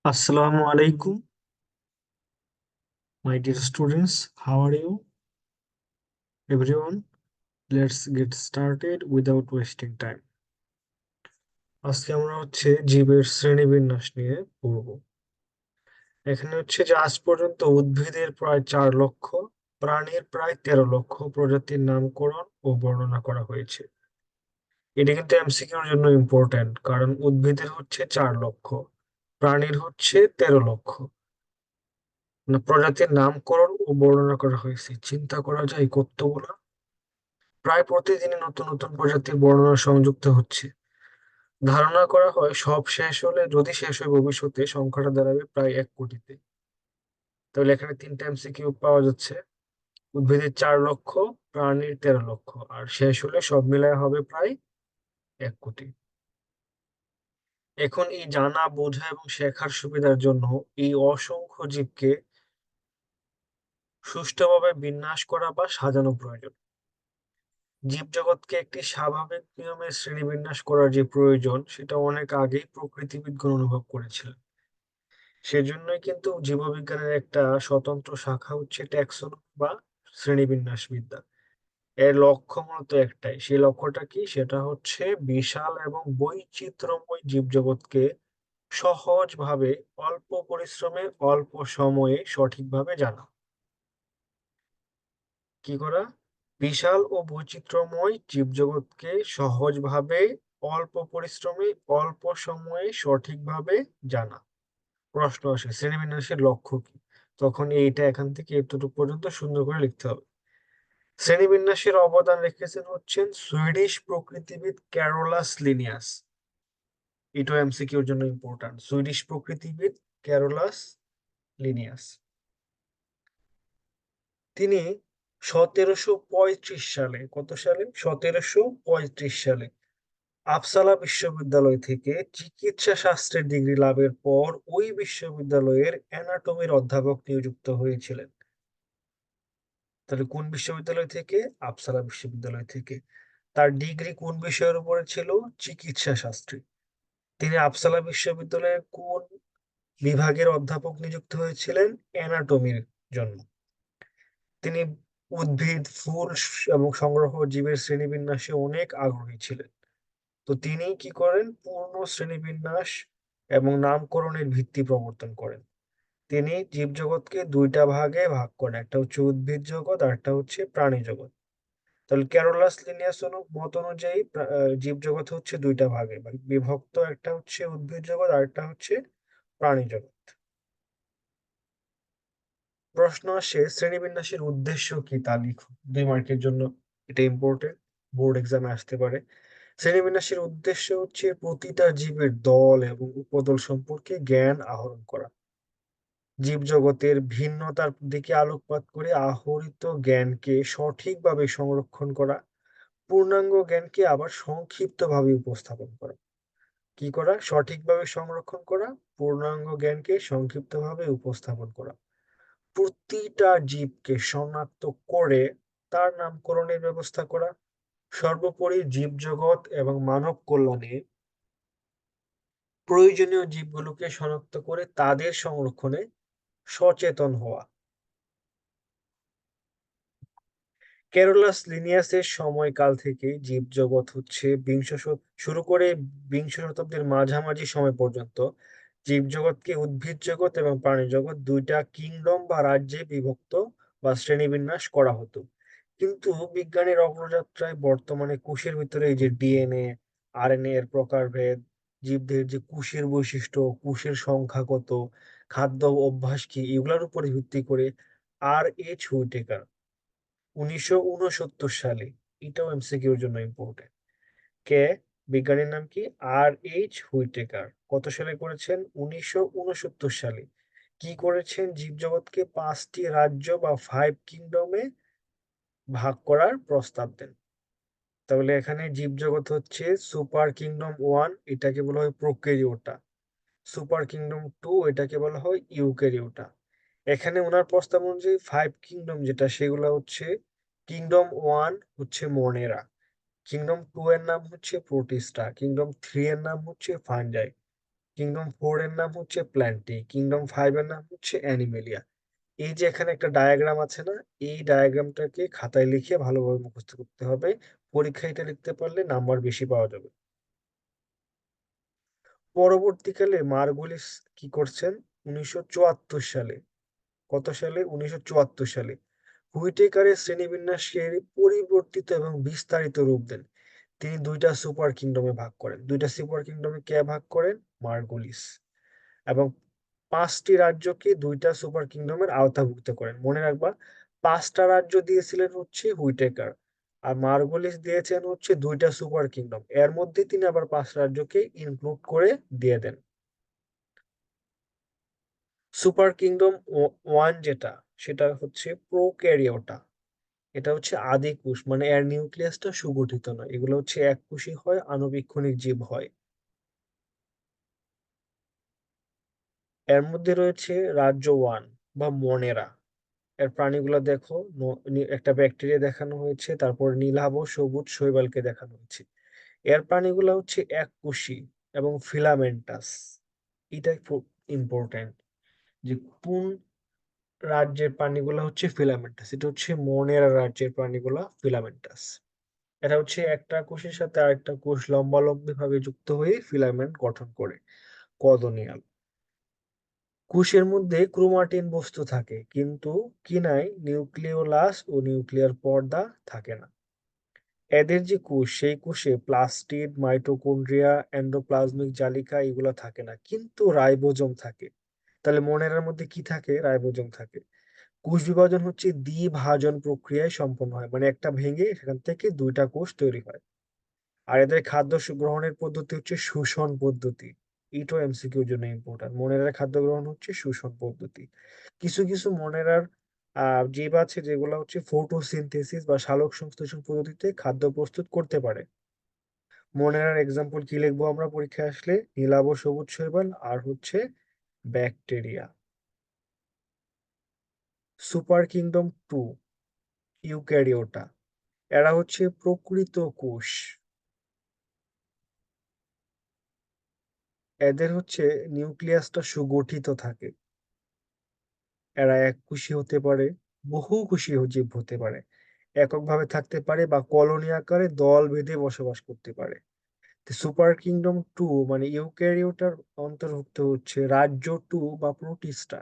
Assalamu alaikum, my dear students. How are you, everyone? Let's get started without wasting time. আজকে আমরা জীবের শ্রেণীবিন্যাস নিয়ে পড়ব। এখানে যে আজ পর্যন্ত উদ্ভিদের প্রায় 4 লক্ষ, প্রাণীর প্রায় 13 লক্ষ প্রজাতির নামকরণ ও বর্ণনা করা হয়েছে। এটা কিন্তু এমসিকিউর জন্য ইম্পর্টেন্ট, কারণ উদ্ভিদের 4 লক্ষ, প্রাণীর 13 লক্ষ। প্রজাতির নামকরণ ও বর্ণনা করা হয়েছে। চিন্তা করা যায় কতগুলো। প্রায় প্রতিদিনই নতুন নতুন প্রজাতির বর্ণনা সংযুক্ত হচ্ছে। ধারণা করা হয় যদি শেষ হয় ভবিষ্যতে সংখ্যাটা দাঁড়াবে প্রায় 1 কোটিতে। তাহলে এখানে 3টা এমসিকিউ পাওয়া যাচ্ছে। উদ্ভিদের 4 লক্ষ, প্রাণীর 13 লক্ষ, আর শেষ হলে সব মিলায় হবে প্রায় 1 কোটি। এখন এই জানা, বোঝা এবং শেখার সুবিধার জন্য এই অসংখ্য জীবকে সুষ্ঠুভাবে বিন্যাস করা বা সাজানো প্রয়োজন। জীবজগৎকে একটি স্বাভাবিক নিয়মে শ্রেণীবিন্যাস করার যে প্রয়োজন, সেটা অনেক আগেই প্রকৃতিবিদগণ অনুভব করেছিলেন। সেজন্যই কিন্তু জীববিজ্ঞানের একটা স্বতন্ত্র শাখা ট্যাক্সোনমি বা শ্রেণীবিন্যাস বিদ্যা। এর লক্ষ্য মূলত একটাই। সেই লক্ষ্যটা কি? সেটা বিশাল এবং বৈচিত্র্যময় জীবজগৎকে সহজভাবে, অল্প পরিশ্রমে, অল্প সময়ে সঠিকভাবে জানা। কি করা? বিশাল ও বৈচিত্র্যময় জীবজগৎকে সহজভাবে, অল্প পরিশ্রমে, অল্প সময়ে সঠিকভাবে জানা। প্রশ্ন আসে, শ্রেণীবিন্যাসের লক্ষ্য কি? তখন এইটা এখান থেকে এতটুকু পর্যন্ত সুন্দর করে লিখতে হবে। শ্রেণীবিন্যাসের অবদান রেখেছেন সুইডিশ প্রকৃতিবিদ ক্যারোলাস লিনিয়াস। এটা এমসিকিউর জন্য ইম্পর্টেন্ট। সুইডিশ প্রকৃতিবিদ ক্যারোলাস লিনিয়াস। তিনি 1735 সালে, কত সালে? 1735 সালে আপসালা বিশ্ববিদ্যালয় থেকে চিকিৎসা শাস্ত্রের ডিগ্রি লাভের পর ওই বিশ্ববিদ্যালয়ের অ্যানাটমির অধ্যাপক নিযুক্ত হয়েছিলেন। তাহলে কোন বিশ্ববিদ্যালয় থেকে? আপসালা বিশ্ববিদ্যালয় থেকে। তার ডিগ্রি কোন বিষয়ের উপরে ছিল? চিকিৎসা শাস্ত্রে। তিনি আপসালা বিশ্ববিদ্যালয়ের কোন বিভাগের অধ্যাপক নিযুক্ত হয়েছিলেন? অ্যানাটমির জন্য। তিনি উদ্ভিদ, ফুল এবং সংগ্রহ জীবের শ্রেণীবিন্যাসে অনেক আগ্রহী ছিলেন। তো তিনি কি করেন? পূর্ণ শ্রেণীবিন্যাস এবং নামকরণের ভিত্তি প্রবর্তন করেন। তিনি জীবজগৎকে 2টা ভাগে ভাগ করেন, একটা উদ্ভিদ জগৎ আর একটা প্রাণী জগৎ। তাহলে ক্যারোলাস লিনিয়াস মত অনুযায়ী জীবজগৎ 2টা ভাগে বিভক্ত, একটা উদ্ভিদ জগৎ আর একটা প্রাণী জগৎ। প্রশ্ন আসে, শ্রেণীবিন্যাসের উদ্দেশ্য কি তা লিখো। 2 মার্কের জন্য এটা ইম্পর্টেন্ট, বোর্ড এক্সামে আসতে পারে। শ্রেণীবিন্যাসের উদ্দেশ্য প্রতিটা জীবের দল এবং উপদল সম্পর্কে জ্ঞান আহরণ করা। জীবজগতের ভিন্নতার দিকে আলোকপাত করে আহরিত জ্ঞানকে সঠিকভাবে সংরক্ষণ করা, পূর্ণাঙ্গ জ্ঞানকে আবার সংক্ষিপ্তভাবে উপস্থাপন করা। কি করা? সঠিকভাবে সংরক্ষণ করা, পূর্ণাঙ্গ জ্ঞানকে সংক্ষিপ্তভাবে উপস্থাপন করা। প্রতিটা জীবকে শনাক্ত করে তার নামকরণের ব্যবস্থা করা। সর্বোপরি জীবজগৎ এবং মানব কল্যাণে প্রয়োজনীয় জীবগুলোকে শনাক্ত করে তাদের সংরক্ষণে সচেতন হওয়া। ক্যারোলাস লিনিয়াসের সময়কাল থেকে জীবজগৎ শুরু করে বিংশ শতাব্দীর মাঝামাঝি সময় পর্যন্ত জীবজগৎকে উদ্ভিদ জগৎ এবং প্রাণী জগৎ 2টা কিংডম বা রাজ্যে বিভক্ত বা শ্রেণীবিন্যাস করা হতো। কিন্তু বিজ্ঞানের অগ্রযাত্রায় বর্তমানে কোষের ভিতরে এই যে ডিএনএ, আরএনএ এর প্রকারভেদ, জীবদের যে কোষের বৈশিষ্ট্য, কোষের সংখ্যা কত, খাদ্য অভ্যাস কি, এগুলোর উপরে ভিত্তি করে আর.এইচ. হুইটেকার 1969 সালে, এটাও এমসিকিউর জন্য ইম্পর্টেন্ট। কে? বিজ্ঞানীর নাম কি? আর.এইচ. হুইটেকার। কত সালে করেছেন? 1969 সালে। কি করেছেন? জীবজগৎকে 5টি রাজ্য বা 5 কিংডমে ভাগ করার প্রস্তাব দেন। তাহলে এখানে জীবজগৎ সুপার কিংডম 1, এটাকে বলা হয় প্রোক্যারিওটা। সুপার কিংডম 2, এটাকে বলা হয় ইউক্যারিওটা। এখানে ওনার প্রস্তাব অনুযায়ী 5 কিংডম যেটা, সেগুলো কিংডম 1 মনেরা, কিংডম 2 এর নাম প্রোটিস্টা, কিংডম 3 এর নাম ফানজাই, কিংডম 4 এর নাম হচ্ছে প্ল্যান্টি, কিংডম 5 এর নাম হচ্ছে অ্যানিমেলিয়া। এই যে এখানে একটা ডায়াগ্রাম আছে না, এই ডায়াগ্রামটাকে খাতায় লিখে ভালোভাবে মুখস্থ করতে হবে। পরীক্ষায় এটা লিখতে পারলে নাম্বার বেশি পাওয়া যাবে। পরবর্তীকালে মার্গুলিস কি করছেন? 1974 সালে, কত সালে? 1974 সালে হুইটেকারের শ্রেণীবিন্যাসের পরিবর্তিত এবং বিস্তারিত রূপ দেন। তিনি দুইটা সুপার কিংডমে ভাগ করেন। দুইটা সুপার কিংডমে কে ভাগ করেন? মার্গুলিস। এবং 5টি রাজ্যকে দুইটা সুপার কিংডমের আওতাভুক্ত করেন। মনে রাখবা, 5টা রাজ্য দিয়েছিলেন হচ্ছে হুইটেকার, আর মার্গুলিস দিয়েছেন হচ্ছে দুইটা সুপার কিংডম। এর মধ্যে তিনি আবার 5 রাজ্যকে ইনক্লুড করে দিয়ে দেন। সুপার কিংডম 1 যেটা, সেটা হচ্ছে প্রোক্যারিওটা। এটা হচ্ছে আদি কোষ, মানে এর নিউক্লিয়াসটা সুগঠিত নয়, এগুলো হচ্ছে এককোষী হয়, আণুবীক্ষণিক জীব হয়। এর মধ্যে রয়েছে রাজ্য 1 বা মনেরা। এর প্রাণীগুলো দেখো, একটা ব্যাকটেরিয়া দেখানো হয়েছে, তারপর নীলাভ, সবুজ শৈবালকে দেখানো হয়েছে। এর প্রাণীগুলো হচ্ছে এককোষী এবং ফিলামেন্টাস। এটাই খুব ইম্পর্টেন্ট, যে কোন রাজ্যের প্রাণীগুলো হচ্ছে ফিলামেন্টাস। এটা হচ্ছে মনেরা রাজ্যের প্রাণীগুলো ফিলামেন্টাস। এটা হচ্ছে একটা কোষের সাথে আরেকটা কোষ লম্বালম্বি ভাবে যুক্ত হয়ে ফিলামেন্ট গঠন করে, কলোনিয়াল। কোষের মধ্যে ক্রোমাটিন বস্তু থাকে, কিন্তু কি নাই? নিউক্লিওলাস ও নিউক্লিয়ার পর্দা থাকে না। এদের যে কোষ, সেই কোষে প্লাস্টিড, মাইটোকন্ড্রিয়া, এন্ডোপ্লাজমিক জালিকা এগুলো থাকে না, কিন্তু রাইবোজোম থাকে। তাহলে মনেরের মধ্যে কি থাকে? রাইবোজোম থাকে। কোষ বিভাজন হচ্ছে দ্বিভাজন প্রক্রিয়ায় সম্পন্ন হয়, মানে একটা ভেঙে সেখান থেকে দুইটা কোষ তৈরি হয়। আর এদের খাদ্য গ্রহণের পদ্ধতি হচ্ছে শোষণ পদ্ধতি। এটাও এমসিকিউর জন্য ইম্পর্টেন্ট। মনেরার খাদ্য গ্রহণ হচ্ছে শোষণ পদ্ধতি। কিছু কিছু মনেরার জীব আছে যেগুলো হচ্ছে ফটোসিনথেসিস বা সালোক সংশ্লেষণ পদ্ধতিতে খাদ্য প্রস্তুত করতে পারে। মনেরার এক্সাম্পল কি লিখবো আমরা পরীক্ষায় আসলে? নীলাভ, সবুজ শৈবাল, আর হচ্ছে ব্যাকটেরিয়া। Super kingdom 2, Eukaryota. এরা হচ্ছে প্রকৃত কোষ। এদের হচ্ছে নিউক্লিয়াসটা সুগঠিত থাকে। এরা এককোষী হতে পারে, বহুকোষী জীব হতে পারে, এককভাবে থাকতে পারে, বা কলোনি আকারে দল বেঁধে বসবাস করতে পারে। সুপার কিংডম 2 মানে ইউক্যারিওটার অন্তর্ভুক্ত হচ্ছে রাজ্য 2 বা প্রোটিস্টা।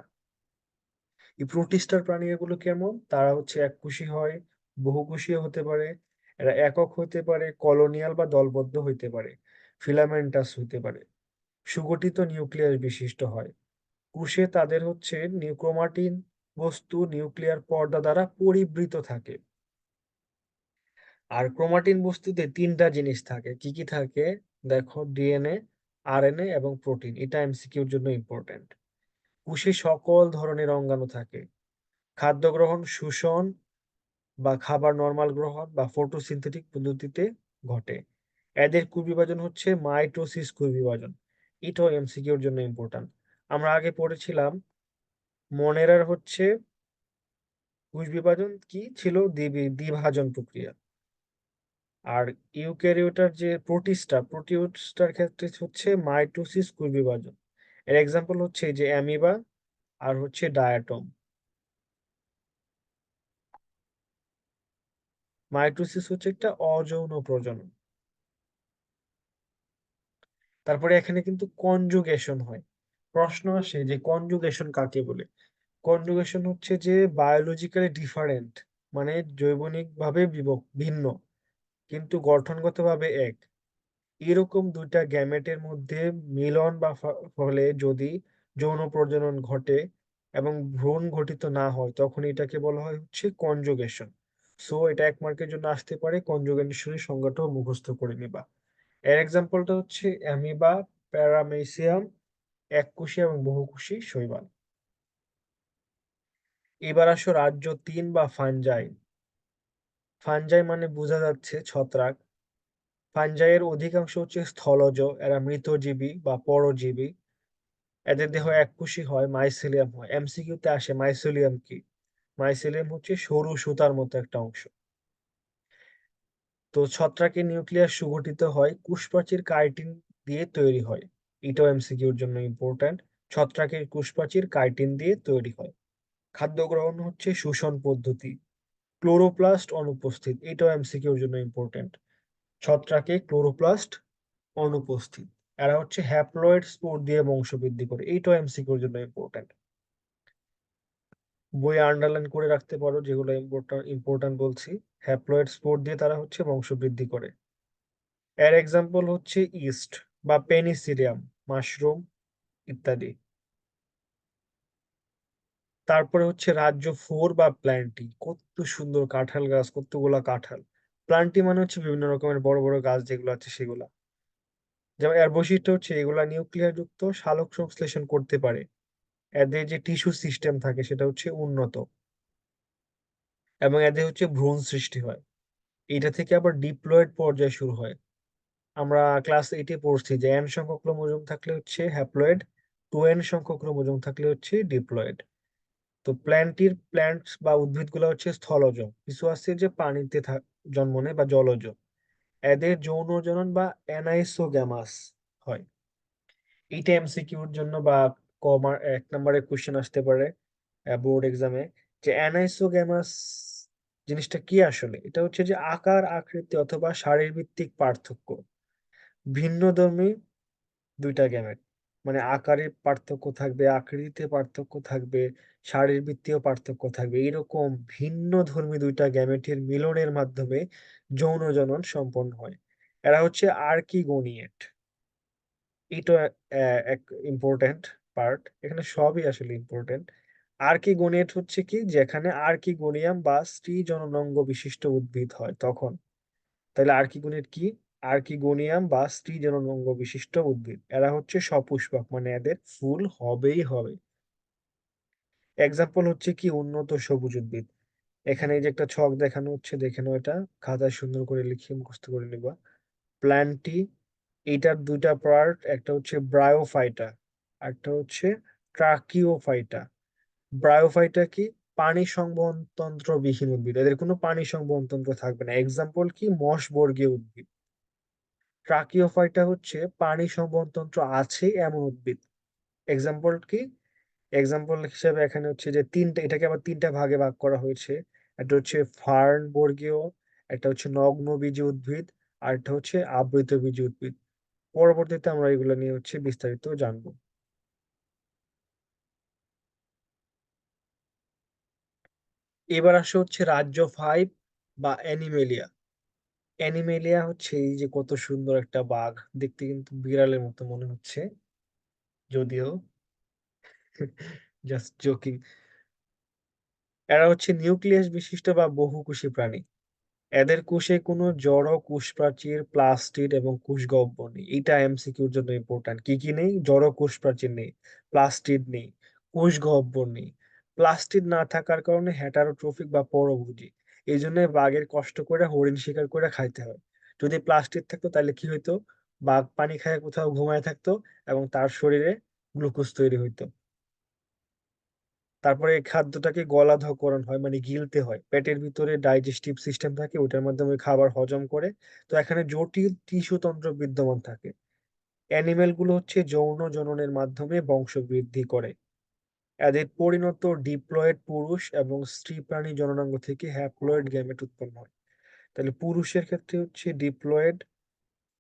এই প্রোটিস্টার প্রাণীগুলো কেমন? তারা হচ্ছে এককোষী হয়, বহুকোষীয় হতে পারে, এরা একক হতে পারে, কলোনিয়াল বা দলবদ্ধ হইতে পারে, ফিলামেন্টাস হইতে পারে, সুগঠিত নিউক্লিয়াস বিশিষ্ট হয়। কোষে তাদের হচ্ছে ক্রোমাটিন বস্তু নিউক্লিয়ার পর্দা দ্বারা পরিবৃত থাকে। আর ক্রোমাটিন বস্তুতে 3টা জিনিস থাকে। কি কি থাকে? দেখো, ডিএনএ, আরএনএ এবং প্রোটিন। এটা এমসিকিউর জন্য ইম্পর্টেন্ট। কোষে সকল ধরনের অঙ্গাণু থাকে। খাদ্য গ্রহণ, শোষণ বা খাবার নরমাল গ্রহণ বা ফটোসিনথেটিক পদ্ধতিতে ঘটে। এদের কোষ বিভাজন হচ্ছে মাইটোসিস কোষ বিভাজন। এটাও এমসিকিউর জন্য ইম্পর্টেন্ট। আমরা আগে পড়েছিলাম মনেরার হচ্ছে কোষ বিভাজন কি ছিল? দ্বিভাজন প্রক্রিয়া। আর ইউক্যারিওটার যে প্রোটিস্টার ক্ষেত্রে হচ্ছে মাইটোসিস কোষ বিভাজন। এর এক্সাম্পল হচ্ছে এই যে অ্যামিবা আর হচ্ছে ডায়াটম। মাইটোসিস হচ্ছে একটা অযৌন প্রজনন। তারপরে এখানে কিন্তু কনজুগেশন হয়। প্রশ্ন আসে যে কনজুগেশন কাকে বলে? কনজুগেশন হচ্ছে যে বায়োলজিক্যালি ডিফারেন্ট, মানে জৈবনিক ভাবে ভিন্ন, কিন্তু গঠনগতভাবে এক, এরকম দুইটা গ্যামেটের মধ্যে মিলন বা ফলে যদি যৌন প্রজনন ঘটে এবং ভ্রূণ গঠিত না হয়, তখন এটাকে বলা হয় হচ্ছে কনজুগেশন। সো এটা 1 মার্কের জন্য আসতে পারে, কনজুগেশনের সংজ্ঞাটাও মুখস্থ করে নিবা। এর এক্সাম্পলটা হচ্ছে অ্যামিবা, প্যারামেসিয়াম, এককোষী এবং বহুকোষী শৈবাল। এবার আসো রাজ্য 3 বা ফানজাই। ফানজাই মানে বোঝা যাচ্ছে ছত্রাক। ফানজাইয়ের অধিকাংশ হচ্ছে স্থলজ, এরা মৃতজীবী বা পরজীবী। এদের দেহ এককোষী হয়, মাইসেলিয়াম হয়। এমসিকিউতে আসে মাইসেলিয়াম কি? মাইসেলিয়াম হচ্ছে সরু সুতার মতো একটা অংশ। তো ছত্রাকের নিউক্লিয়াস সুগঠিত হয়, কোষপ্রাচীর কাইটিন দিয়ে তৈরি হয়। এটাও এমসিকিউর জন্য ইম্পর্ট্যান্ট। ছত্রাকের কোষপ্রাচীর কাইটিন দিয়ে তৈরি হয়। খাদ্য গ্রহণ হচ্ছে শোষণ পদ্ধতি। ক্লোরোপ্লাস্ট অনুপস্থিত, এটাও এমসিকিউর জন্য ইম্পর্ট্যান্ট। ছত্রাকে ক্লোরোপ্লাস্ট অনুপস্থিত। এরা হচ্ছে হ্যাপ্লয়েড স্পোর দিয়ে বংশবৃদ্ধি করে, এইটাও এমসিকিউর জন্য ইম্পর্ট্যান্ট। বইয়ে আন্ডারলাইন করে রাখতে পারো যেগুলো ইম্পর্ট্যান্ট ইম্পর্ট্যান্ট বলছি। হ্যাপ্লয়েড স্পোর দিয়ে তারা হচ্ছে বংশবৃদ্ধি করে। এর এক্সাম্পল হচ্ছে ইস্ট বা পেনিসিলিয়াম, মাশরুম ইত্যাদি। তারপরে হচ্ছে রাজ্য ফোর বা প্ল্যান্টি, কত সুন্দর কাঁঠাল গাছ, কতগুলা কাঁঠাল। প্ল্যান্টি মানে হচ্ছে বিভিন্ন রকমের বড় বড় গাছ যেগুলো আছে সেগুলা। যেমন এর বৈশিষ্ট্য হচ্ছে এগুলা নিউক্লিয়ার যুক্ত, সালোক সংশ্লেষণ করতে পারে। এদের যে টিস্যু সিস্টেম থাকে সেটা হচ্ছে উন্নত, এবং এদের হচ্ছে ভ্রূণ সৃষ্টি হয়। এটা থেকে আবার ডিপ্লয়েড পর্যায়ে শুরু হয়। আমরা ক্লাস এইটে পড়ছি যে এন সংখ্যক ক্রোমোজোম থাকলে হচ্ছে হ্যাপ্লয়েড, 2n সংখ্যক ক্রোমোজোম থাকলে হচ্ছে ডিপ্লয়েড। তো প্ল্যান্টস বা উদ্ভিদগুলো হচ্ছে স্থলজ, কিছু আছে যে পানিতে জন্ম নেয় বা জলজ। এদের যৌন জনন বা অ্যানাইসোগ্যামাস হয়। এইটা এমসিকিউর জন্য বা কমার 1 নম্বরের কোশ্চেন আসতে পারে বোর্ড এক্সামে, যে অ্যানাইসোগ্যামাস জিনিসটা কি আসলে। এটা হচ্ছে যে আকার আকৃতি অথবা শারীরবৃত্তিক পার্থক্য। ভিন্নধর্মী দুইটা গ্যামেট, মানে আকারে পার্থক্য থাকবে, আকৃতিতে পার্থক্য থাকবে, শারীরবৃত্তীয় পার্থক্য থাকবে, এরকম ভিন্ন ধর্মী দুইটা গ্যামেটের মিলনের মাধ্যমে যৌন জনন সম্পন্ন হয়। এরা হচ্ছে আর্কিগোনিয়েট। এটা এক ইম্পর্টেন্ট পার্ট, এখানে সবই আসলে ইম্পর্টেন্ট। আর্কিগোনিয়েট হচ্ছে কি, যেখানে আর্কিগোনিয়াম বা স্ত্রী জননাঙ্গ বিশিষ্ট উদ্ভিদ হয় তখন। তাহলে আর্কিগোনিয়েট কি? আর্কিগোনিয়াম বা স্ত্রী জননাঙ্গ বিশিষ্ট উদ্ভিদ। এরা হচ্ছে সপুষ্পক, মানে এদের ফুল হবেই হবে। এক্সাম্পল হচ্ছে কি, উন্নত সবুজ উদ্ভিদ। এখানে এই যে একটা ছক দেখানো হচ্ছে, দেখে নাও, এটা খাতায় সুন্দর করে লিখে মুখস্থ করে নিবা। প্ল্যান্টটি, এটার দুইটা পার্ট, একটা হচ্ছে ব্রায়োফাইটা, একটা হচ্ছে ট্রাকিওফাইটা। ব্রায়োফাইটা কি? পানি সংবহন তন্ত্র বিহীন উদ্ভিদ, এদের কোনো পানি সংবহন তন্ত্র থাকবে না। এক্সাম্পল কি, মশ বর্গীয় উদ্ভিদ। ট্রাকিওফাইটা হচ্ছে পানি সংবহন তন্ত্র আছে এমন উদ্ভিদ। এক্সাম্পল কি? এক্সাম্পল হিসেবে এখানে হচ্ছে যে তিনটা, এটাকে আবার তিনটা ভাগে ভাগ করা হয়েছে। একটা হচ্ছে ফার্ন বর্গীয়, একটা হচ্ছে নগ্নবীজী উদ্ভিদ, আর একটা হচ্ছে আবৃতবীজী উদ্ভিদ। পরবর্তীতে আমরা এগুলো নিয়ে হচ্ছে বিস্তারিত জানবো। এবার আসে হচ্ছে রাজ্য 5 বা অ্যানিমেলিয়া। অ্যানিমেলিয়া হচ্ছে এই যে কত সুন্দর একটা বাঘ, দেখতে কিন্তু বিড়ালের মতো মনে হচ্ছে, যদিও জাস্ট জোকিং। এরা হচ্ছে নিউক্লিয়াস বিশিষ্ট বা বহুকোষী প্রাণী। এদের কোষে কোনো জড় কোষপ্রাচীর, প্লাস্টিড এবং কোষগহ্বর নেই। এইটা এমসিকিউর জন্য ইম্পর্ট্যান্ট। কি কি নেই? জড় কোষপ্রাচীর নেই, প্লাস্টিড নেই, কোষগহ্বর নেই। প্লাস্টিড না থাকার কারণে হেটারোট্রফিক বা পরভোজী। এই জন্য বাঘের কষ্ট করে হরিণ শিকার করে খাইতে হয়। যদি প্লাস্টিড থাকতো তাহলে কি হইতো? বাঘ পানি খায় কোথাও ঘুমায় থাকতো, এবং তার শরীরে গ্লুকোজ তৈরি হইতো। তারপরে এই খাদ্যটাকে গলাধঃকরণ হয়, মানে গিলতে হয়। পেটের ভিতরে ডাইজেস্টিভ সিস্টেম থাকে, ওটার মাধ্যমে খাবার হজম করে। তো এখানে জটিল টিস্যু তন্ত্র বিদ্যমান থাকে। অ্যানিমেল গুলো হচ্ছে যৌন জননের মাধ্যমে বংশবৃদ্ধি করে। এদের পরিণত ডিপ্লয়েড পুরুষ এবং স্ত্রী প্রাণী জননাঙ্গ থেকে হ্যাপ্লয়েড গ্যামেট উৎপন্ন হয়। তাহলে পুরুষের ক্ষেত্রে হচ্ছে ডিপ্লয়েড,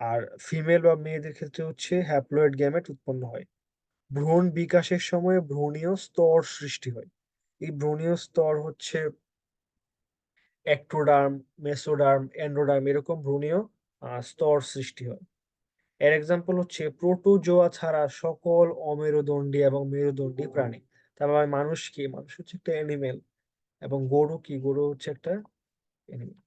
আর ফিমেল বা মেয়েদের ক্ষেত্রে হচ্ছে হ্যাপ্লয়েড গ্যামেট উৎপন্ন হয়। ভ্রূণ বিকাশের সময় ভ্রূণীয় স্তর সৃষ্টি হয়। এই ভ্রূণীয় স্তর হচ্ছে অ্যাক্টোডার্ম, মেসোডার্ম, এন্ডোডার্ম, এরকম ভ্রূণীয় স্তর সৃষ্টি হয়। এর এক্সাম্পল হচ্ছে প্রোটোজোয়া ছাড়া সকল অমেরুদণ্ডী এবং মেরুদণ্ডী প্রাণী। তারপর মানুষ কি? মানুষ হচ্ছে একটা অ্যানিমেল। এবং গরু কি? গরু হচ্ছে একটা অ্যানিমেল।